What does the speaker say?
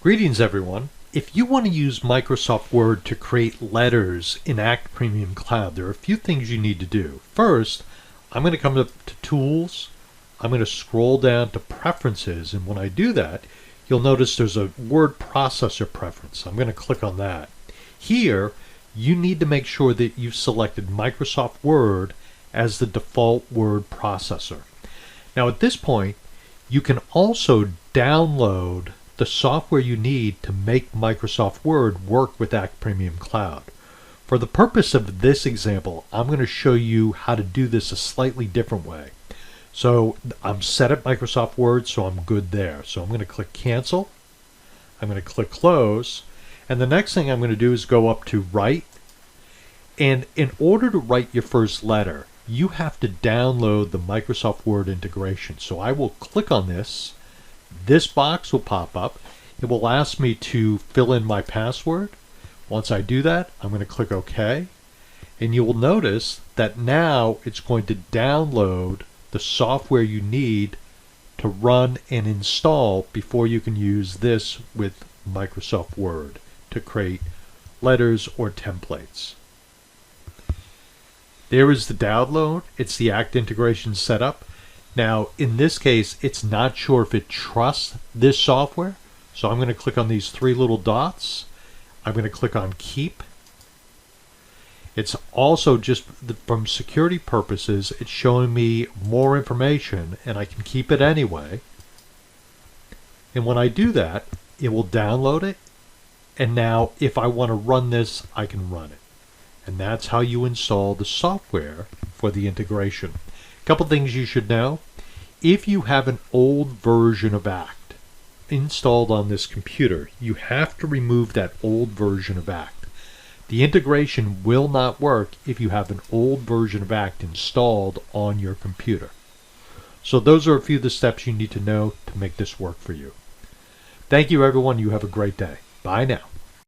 Greetings everyone. If you want to use Microsoft Word to create letters in Act Premium Cloud, there are a few things you need to do. First, I'm going to come up to Tools. I'm going to scroll down to Preferences, and when I do that, you'll notice there's a word processor preference. I'm going to click on that. Here, you need to make sure that you've selected Microsoft Word as the default word processor. Now at this point, you can also download the software you need to make Microsoft Word work with Act Premium Cloud. For the purpose of this example, I'm going to show you how to do this a slightly different way. So I'm set at Microsoft Word, so I'm good there. So I'm going to click Cancel. I'm going to click Close. And the next thing I'm going to do is go up to Write. And in order to write your first letter, you have to download the Microsoft Word integration. So I will click on this. This box will pop up. It will ask me to fill in my password. Once I do that, I'm going to click OK. And you will notice that now it's going to download the software you need to run and install before you can use this with Microsoft Word to create letters or templates. There is the download. It's the Act integration setup. Now, in this case, it's not sure if it trusts this software. So I'm going to click on these three little dots. I'm going to click on Keep. It's also just from security purposes, it's showing me more information, and I can keep it anyway. And when I do that, it will download it. And now, if I want to run this, I can run it. And that's how you install the software for the integration. A couple things you should know. If you have an old version of Act installed on this computer, you have to remove that old version of Act. The integration will not work if you have an old version of Act installed on your computer. So those are a few of the steps you need to know to make this work for you. Thank you everyone. You have a great day. Bye now.